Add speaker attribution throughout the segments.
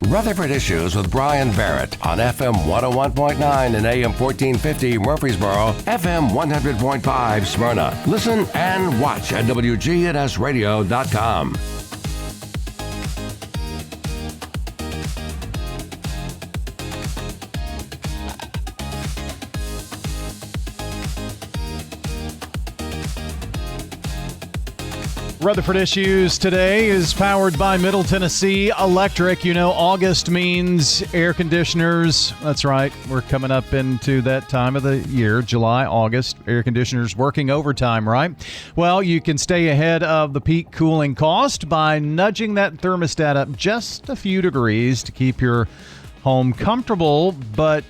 Speaker 1: Rutherford Issues with Bryan Barrett on FM 101.9 and AM 1450 Murfreesboro, FM 100.5 Smyrna. Listen and watch at WGNSradio.com.
Speaker 2: Rutherford Issues today is powered by Middle Tennessee Electric. You know, August means air conditioners. That's right. We're coming up into that time of the year, July, August. Air conditioners working overtime, right? Well, you can stay ahead of the peak cooling cost by nudging that thermostat up just a few degrees to keep your home comfortable, but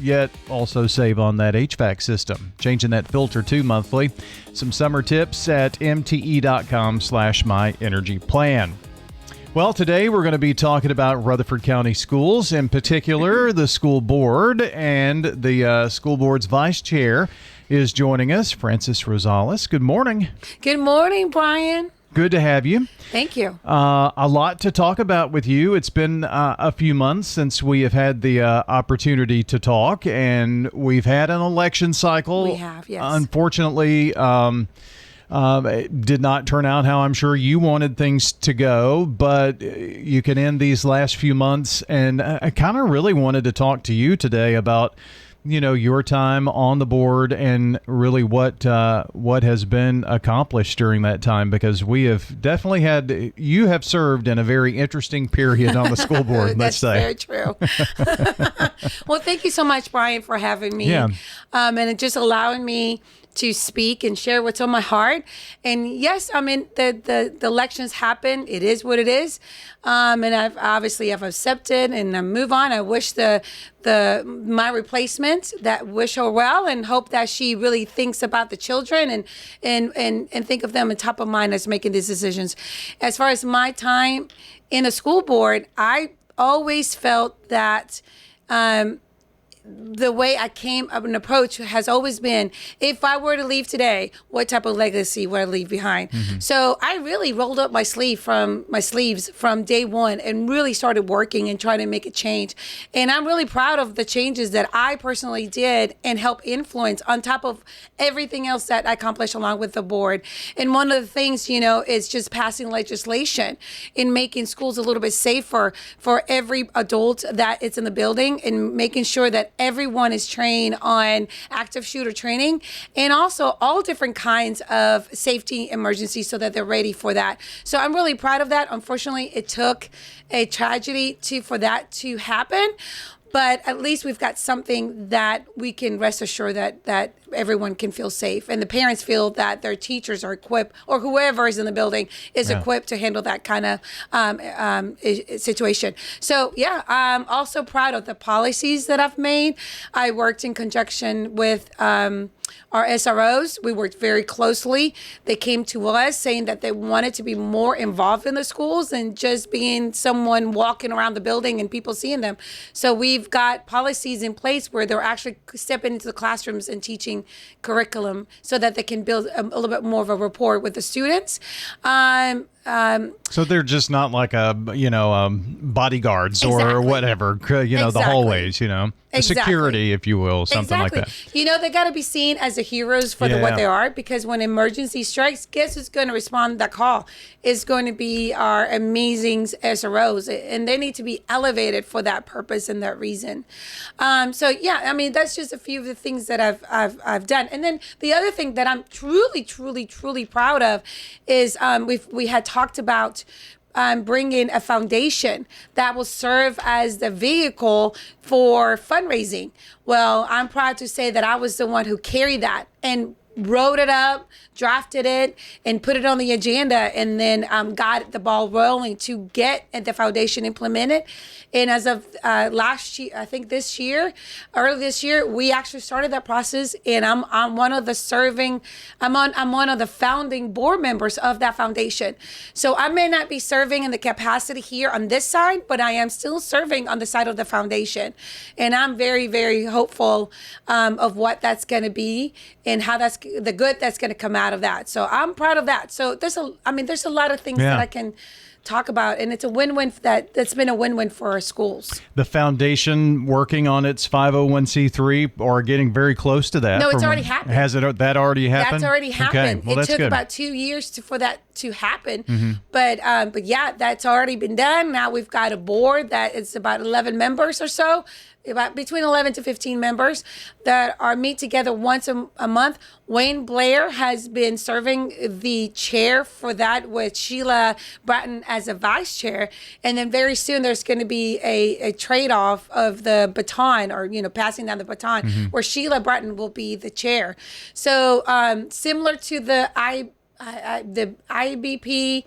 Speaker 2: yet also save on that HVAC system. Changing that filter too monthly. Some summer tips at mte.com/myenergyplan. Well, today we're going to be talking about Rutherford County Schools, in particular the school board, and the school board's vice chair is joining us, Frances Rosales. Good morning.
Speaker 3: Good morning, Bryan.
Speaker 2: Good to have you.
Speaker 3: Thank you.
Speaker 2: A lot to talk about with you. It's been a few months since we have had the opportunity to talk, and we've had an election cycle.
Speaker 3: We have, yes.
Speaker 2: Unfortunately, it did not turn out how I'm sure you wanted things to go, but you can end these last few months, and I kind of really wanted to talk to you today about your time on the board and really what has been accomplished during that time, because we have definitely you have served in a very interesting period on the school board.
Speaker 3: That's
Speaker 2: let's say.
Speaker 3: Very true. Well, thank you so much, Bryan, for having me.
Speaker 2: Yeah.
Speaker 3: And just allowing me to speak and share what's on my heart. And yes, I mean, the elections happen. It is what it is. And I've accepted and I move on. I wish my replacement wish her well and hope that she really thinks about the children and think of them on top of mind as making these decisions. As far as my time in a school board, I always felt that the way I came up and approach has always been, if I were to leave today, what type of legacy would I leave behind? Mm-hmm. So I really rolled up my sleeves from day one and really started working and trying to make a change. And I'm really proud of the changes that I personally did and helped influence on top of everything else that I accomplished along with the board. And one of the things, is just passing legislation in making schools a little bit safer for every adult that is in the building and making sure that everyone is trained on active shooter training and also all different kinds of safety emergencies so that they're ready for that. So I'm really proud of that. Unfortunately, it took a tragedy for that to happen. But at least we've got something that we can rest assured that everyone can feel safe. And the parents feel that their teachers are equipped, or whoever is in the building is equipped to handle that kind of situation. So, yeah, I'm also proud of the policies that I've made. I worked in conjunction with our SROs. We worked very closely. They came to us saying that they wanted to be more involved in the schools than just being someone walking around the building and people seeing them. So we've got policies in place where they're actually stepping into the classrooms and teaching curriculum so that they can build a little bit more of a rapport with the students.
Speaker 2: So they're just not like bodyguards or whatever, the hallways, the security, if you will, something like that.
Speaker 3: They got to be seen as the heroes for what they are, because when emergency strikes, guess who's going to respond to that call? Is going to be our amazing SROs, and they need to be elevated for that purpose and that reason. That's just a few of the things that I've done. And then the other thing that I'm truly, truly, truly proud of is we had talked about bringing a foundation that will serve as the vehicle for fundraising. Well, I'm proud to say that I was the one who carried that and wrote it up, drafted it, and put it on the agenda, and then got the ball rolling to get the foundation implemented. And as of last year, I think early this year, we actually started that process, and I'm one of the founding board members of that foundation. So I may not be serving in the capacity here on this side, but I am still serving on the side of the foundation. And I'm very, very hopeful of what that's going to be and how that's the good that's going to come out of that. So I'm proud of that. So there's a lot of things that I can talk about, and it's a win-win that's been a win-win for our schools.
Speaker 2: The foundation working on its 501c3 or getting very close to that.
Speaker 3: No, it's already happened.
Speaker 2: Has that already happened?
Speaker 3: That's already happened.
Speaker 2: Okay. Well,
Speaker 3: it
Speaker 2: that's
Speaker 3: took
Speaker 2: good.
Speaker 3: about 2 years for that to happen. But yeah, that's already been done. Now we've got a board that is about 11 members or so, about between 11 to 15 members that meet together once a month. Wayne Blair has been serving the chair for that with Sheila Bratton as a vice chair. And then very soon there's going to be a trade-off of the baton, or, passing down the baton, where Sheila Bratton will be the chair. So similar to the IBP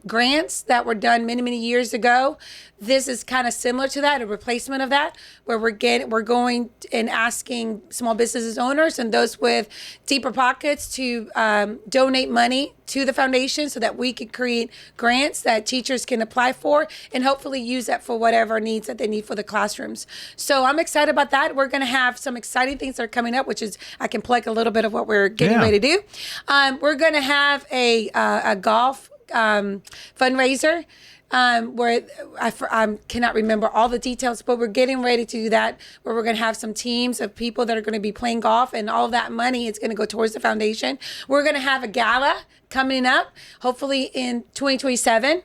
Speaker 3: grants that were done many, many years ago. This is kind of similar to that, a replacement of that, where we're going and asking small businesses owners and those with deeper pockets to donate money to the foundation so that we can create grants that teachers can apply for and hopefully use that for whatever needs that they need for the classrooms. So I'm excited about that. We're going to have some exciting things that are coming up, which is I can plug a little bit of what we're getting ready to do. We're going to have a golf fundraiser where I cannot remember all the details, but we're getting ready to do that, where we're going to have some teams of people that are going to be playing golf, and all that money is going to go towards the foundation. We're going to have a gala coming up, hopefully in 2027.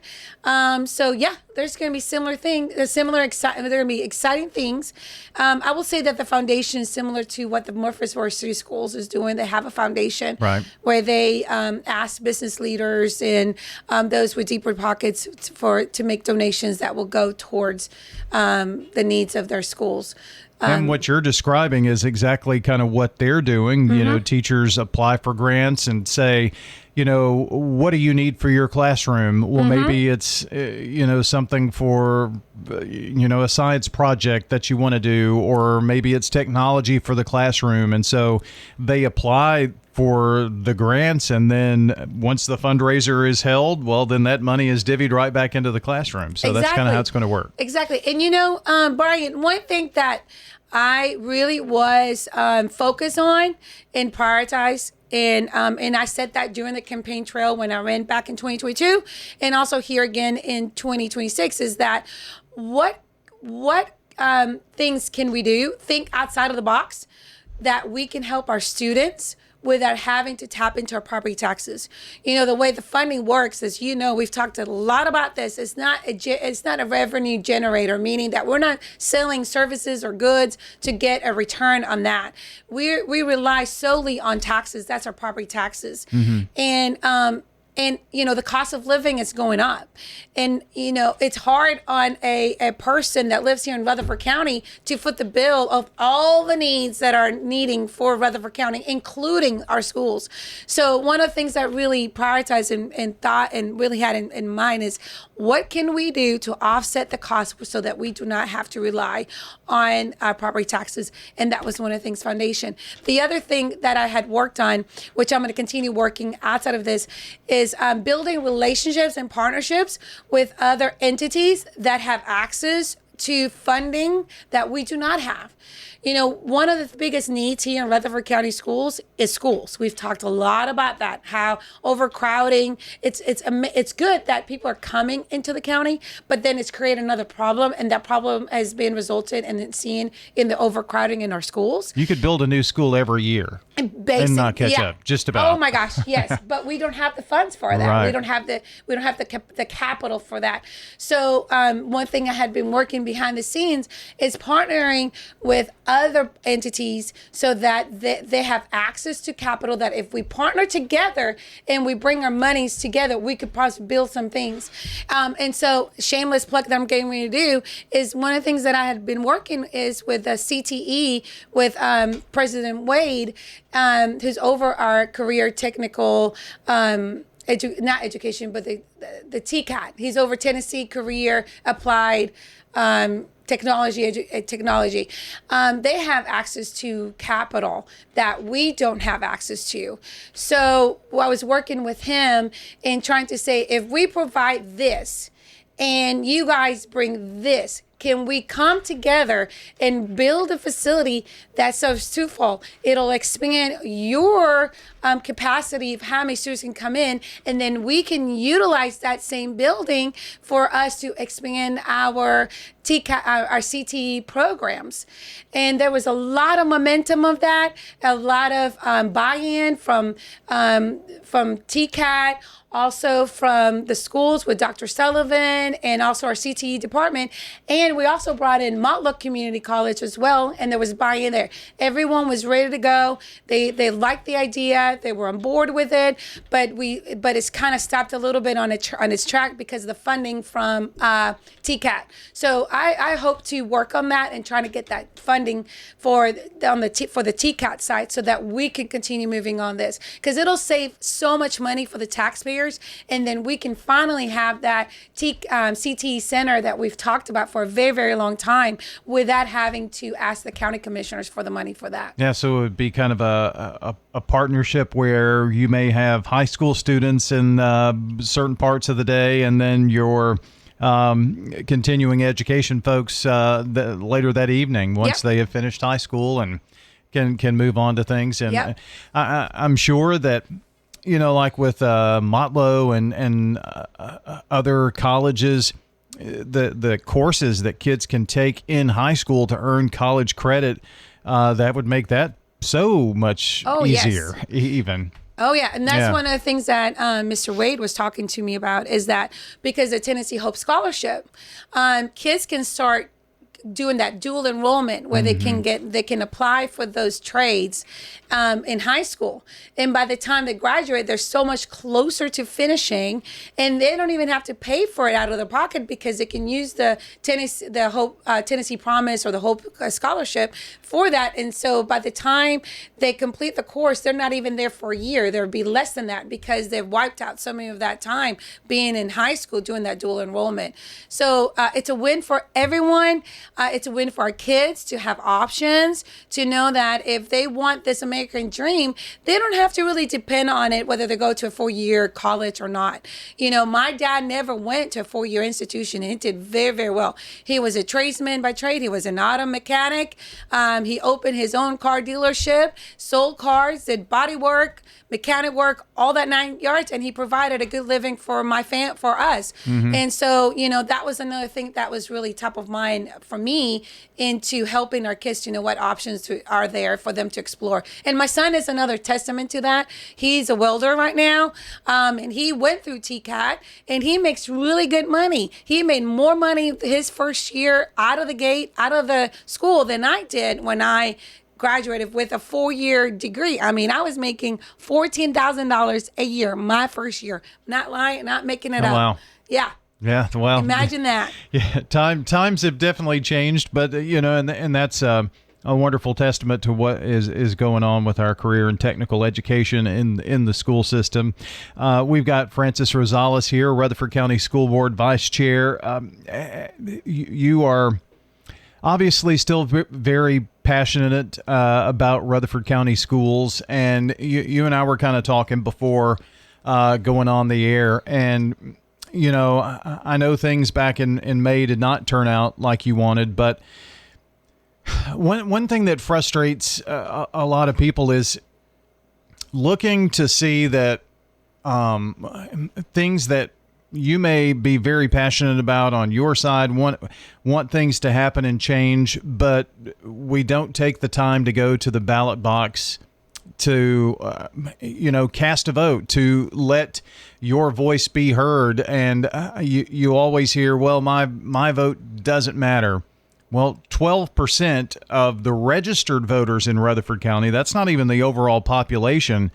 Speaker 3: So yeah, there's going to be there are going to be exciting things. I will say that the foundation is similar to what the Murfreesboro City Schools is doing. They have a foundation where they ask business leaders and those with deeper pockets to make donations that will go towards the needs of their schools.
Speaker 2: And what you're describing is exactly kind of what they're doing. Teachers apply for grants and say, what do you need for your classroom? Well, maybe it's, something for, a science project that you want to do, or maybe it's technology for the classroom. And so they apply for the grants, and then once the fundraiser is held, well, then that money is divvied right back into the classroom. So that's kind of how it's going to work.
Speaker 3: Exactly. And Bryan, one thing that I really was focused on and prioritized, and I said that during the campaign trail when I ran back in 2022, and also here again in 2026, is that what things can we do? Think outside of the box that we can help our students without having to tap into our property taxes. The way the funding works is, we've talked a lot about this. It's not a revenue generator, meaning that we're not selling services or goods to get a return on that. We rely solely on taxes. That's our property taxes. And the cost of living is going up. And, it's hard on a person that lives here in Rutherford County to foot the bill of all the needs that are needing for Rutherford County, including our schools. So one of the things that really prioritized and thought and really had in mind is, what can we do to offset the cost so that we do not have to rely on property taxes? And that was one of the things foundation. The other thing that I had worked on, which I'm going to continue working outside of this, is building relationships and partnerships with other entities that have access to funding that we do not have. One of the biggest needs here in Rutherford County schools is schools. We've talked a lot about that, how overcrowding, it's good that people are coming into the county, but then it's created another problem, and that problem has been resulted and seen in the overcrowding in our schools.
Speaker 2: You could build a new school every year and not catch up, just about.
Speaker 3: Oh my gosh, yes, but we don't have the funds for that.
Speaker 2: Right.
Speaker 3: We don't have the capital for that. So one thing I had been working behind the scenes is partnering with other entities so that they have access to capital, that if we partner together and we bring our monies together, we could possibly build some things. And so shameless plug that I'm getting ready to do is, one of the things that I had been working is with the CTE with President Wade, who's over our career technical not education, but the TCAT. He's over Tennessee Career Applied Technology. They have access to capital that we don't have access to. So I was working with him and trying to say, if we provide this and you guys bring this, can we come together and build a facility that serves twofold? It'll expand your capacity of how many students can come in, and then we can utilize that same building for us to expand our our CTE programs. And there was a lot of momentum of that, a lot of buy-in from TCAT, also from the schools with Dr. Sullivan, and also our CTE department. And we also brought in Montluck Community College as well, and there was buy-in there. Everyone was ready to go. They liked the idea. They were on board with it, but it's kind of stopped a little bit on its track because of the funding from TCAT. So I hope to work on that and trying to get that funding for the TCAT side so that we can continue moving on this, because it'll save so much money for the taxpayers. And then we can finally have that CTE center that we've talked about for a very, very long time without having to ask the county commissioners for the money for that.
Speaker 2: Yeah, so it would be kind of a partnership where you may have high school students in certain parts of the day, and then your continuing education folks later that evening once they have finished high school and can move on to things. And I'm sure that, like with Motlow and other colleges, the courses that kids can take in high school to earn college credit, that would make that so much easier, even.
Speaker 3: Oh, yeah. And that's one of the things that Mr. Wade was talking to me about, is that because of Tennessee Hope Scholarship, kids can start doing that dual enrollment where they can apply for those trades in high school, and by the time they graduate, they're so much closer to finishing, and they don't even have to pay for it out of their pocket because they can use the Tennessee Promise or the Hope Scholarship for that. And so by the time they complete the course, they're not even there for a year. There'll be less than that because they've wiped out so many of that time being in high school doing that dual enrollment. So it's a win for everyone. It's a win for our kids to have options, to know that if they want this American dream, they don't have to really depend on it, whether they go to a 4-year college or not. My dad never went to a 4-year institution, and he did very, very well. He was a tradesman by trade. He was an auto mechanic. He opened his own car dealership, sold cars, did body work, mechanic work, all that 9 yards, and he provided a good living for for us. And so, that was another thing that was really top of mind for me into helping our kids to know what options are there for them to explore. And my son is another testament to that. He's a welder right now, and he went through TCAT, and he makes really good money. He made more money his first year out of the gate, out of the school, than I did when I graduated with a 4-year degree. I mean, I was making $14,000 a year my first year. Not lying, not making it up.
Speaker 2: Wow.
Speaker 3: Yeah.
Speaker 2: Yeah, well,
Speaker 3: imagine that.
Speaker 2: Yeah, times have definitely changed, but and that's a wonderful testament to what is going on with our career and technical education in the school system. We've got Francis Rosales here, Rutherford County School Board Vice Chair. You are obviously still very passionate about Rutherford County schools, and you and I were kind of talking before going on the air, and I know things back in May did not turn out like you wanted, but one thing that frustrates a lot of people is looking to see that things that you may be very passionate about on your side, want things to happen and change, but we don't take the time to go to the ballot box to cast a vote, to let your voice be heard. And you always hear, well, my vote doesn't matter. Well, 12% of the registered voters in Rutherford County, that's not even the overall population,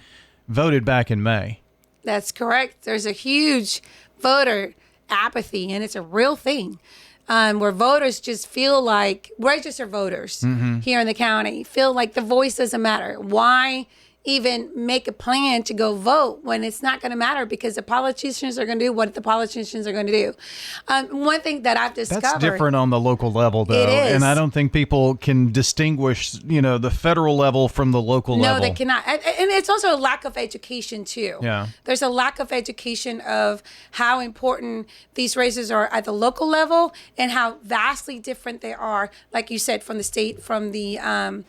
Speaker 2: voted back in May.
Speaker 3: That's correct. There's a huge voter apathy, and it's a real thing. Where voters just feel like registered voters here in the county feel like the voice doesn't matter. Why even make a plan to go vote when it's not going to matter because the politicians are going to do what the politicians are going to do. One thing that I've discovered.
Speaker 2: That's different on the local level, though.
Speaker 3: It is.
Speaker 2: And I don't think people can distinguish, the federal level from the local level.
Speaker 3: No, they cannot. And it's also a lack of education, too.
Speaker 2: Yeah.
Speaker 3: There's a lack of education of how important these races are at the local level and how vastly different they are, like you said, from the state, from the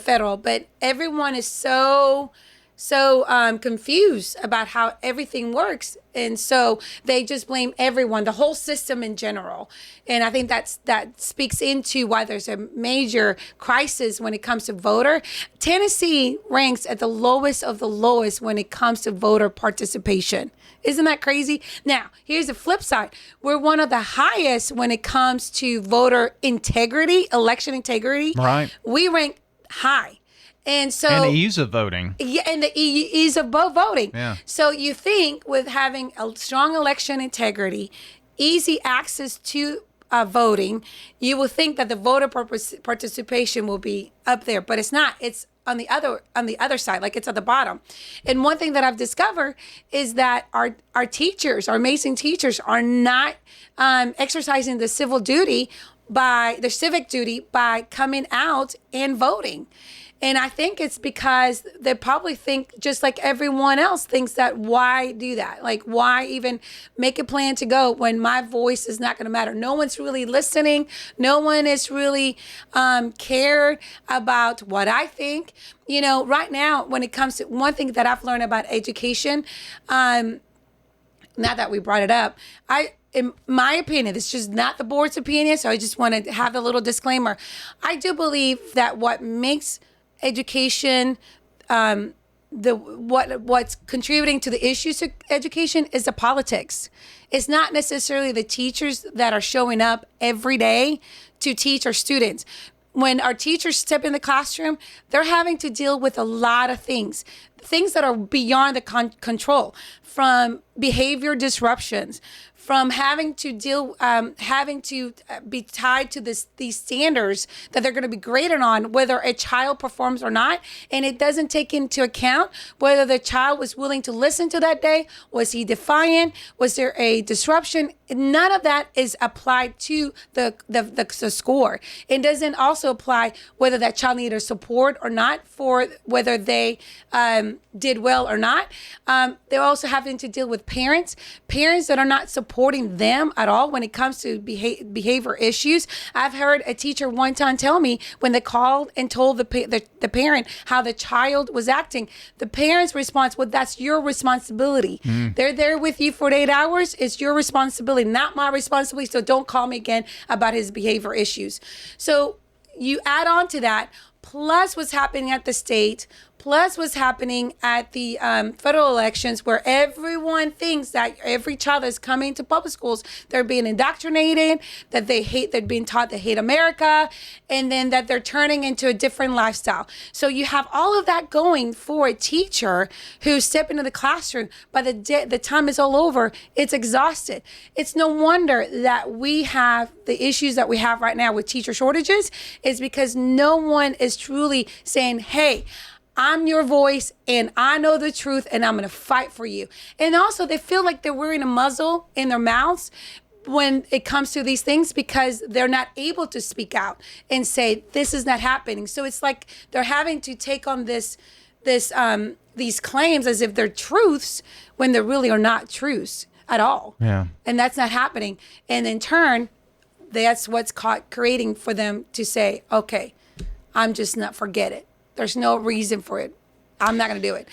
Speaker 3: federal. But everyone is so confused about how everything works, and so they just blame everyone, the whole system in general. And I think that speaks into why there's a major crisis when it comes to voter. Tennessee ranks at the lowest of the lowest when it comes to voter participation. Isn't that crazy? Now, here's the flip side. We're one of the highest when it comes to voter integrity, election integrity.
Speaker 2: Right.
Speaker 3: We rank high. And
Speaker 2: ease of voting.
Speaker 3: Yeah, and the ease of voting.
Speaker 2: Yeah.
Speaker 3: So you think with having a strong election integrity, easy access to voting, you will think that the voter participation will be up there, but it's not. It's on the other side, like it's at the bottom. And one thing that I've discovered is that our teachers, our amazing teachers, are not exercising the civic duty by coming out and voting. And I think it's because they probably think just like everyone else thinks that why do that? Like, why even make a plan to go when my voice is not going to matter? No one's really listening. No one is really cared about what I think. Right now, when it comes to one thing that I've learned about education, now that we brought it up, in my opinion, it's just not the board's opinion, so I just want to have a little disclaimer. I do believe that what makes education, what's contributing to the issues of education is the politics. It's not necessarily the teachers that are showing up every day to teach our students. When our teachers step in the classroom, they're having to deal with a lot of things that are beyond the control, from behavior disruptions, from having to be tied to these standards that they're going to be graded on, whether a child performs or not. And it doesn't take into account whether the child was willing to listen to that day. Was he defiant? Was there a disruption? None of that is applied to the score. It doesn't also apply whether that child needed support or not, for whether they did well or not. They're also having to deal with parents that are not supporting them at all when it comes to behavior issues. I've heard a teacher one time tell me when they called and told the parent how the child was acting, the parent's response, well, that's your responsibility. They're there with you for 8 hours. It's your responsibility, not my responsibility. So don't call me again about his behavior issues. So you add on to that, plus what's happening at the state, plus what's happening at the federal elections, where everyone thinks that every child that's coming to public schools, they're being indoctrinated, that they're being taught they hate America, and then that they're turning into a different lifestyle. So you have all of that going for a teacher who's stepping into the classroom. By the time it's all over, it's exhausted. It's no wonder that we have the issues that we have right now with teacher shortages, is because no one is truly saying, hey, I'm your voice and I know the truth and I'm going to fight for you. And also they feel like they're wearing a muzzle in their mouths when it comes to these things, because they're not able to speak out and say, this is not happening. So it's like they're having to take on these claims as if they're truths when they really are not truths at all.
Speaker 2: Yeah.
Speaker 3: And that's not happening. And in turn, that's what's creating for them to say, okay, I'm just not, forget it. There's no reason for it. I'm not going to do it.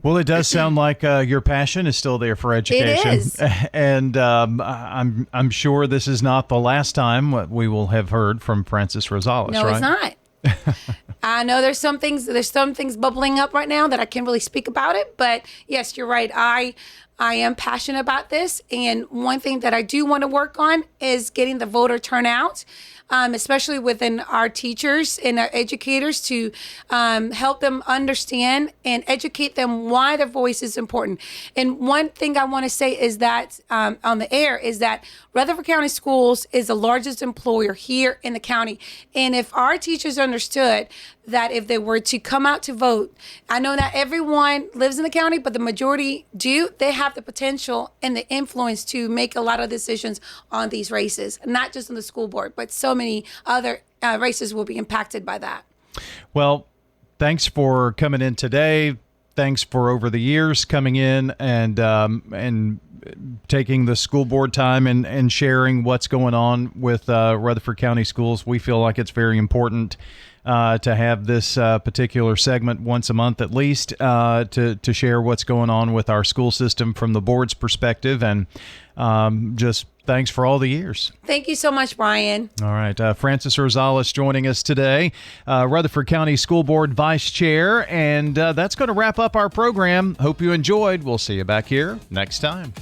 Speaker 2: Well, it does sound like your passion is still there for education.
Speaker 3: It is.
Speaker 2: And I'm sure this is not the last time we will have heard from Frances Rosales,
Speaker 3: no,
Speaker 2: right?
Speaker 3: No, it's not. I know there's some things bubbling up right now that I can't really speak about it. But yes, you're right. I am passionate about this. And one thing that I do want to work on is getting the voter turnout, especially within our teachers and our educators, to help them understand and educate them why their voice is important. And one thing I want to say is that on the air is that Rutherford County Schools is the largest employer here in the county. And if our teachers understood that if they were to come out to vote, I know not everyone lives in the county, but the majority do. They have the potential and the influence to make a lot of decisions on these races, not just on the school board, but so many other races will be impacted by that.
Speaker 2: Well, thanks for coming in today. Thanks for over the years coming in and taking the school board time and sharing what's going on with Rutherford County Schools. We feel like it's very important to have this particular segment once a month at least to share what's going on with our school system from the board's perspective. And just thanks for all the years.
Speaker 3: Thank you so much, Bryan.
Speaker 2: All right. Frances Rosales joining us today, Rutherford County School Board Vice Chair. And that's going to wrap up our program. Hope you enjoyed. We'll see you back here next time.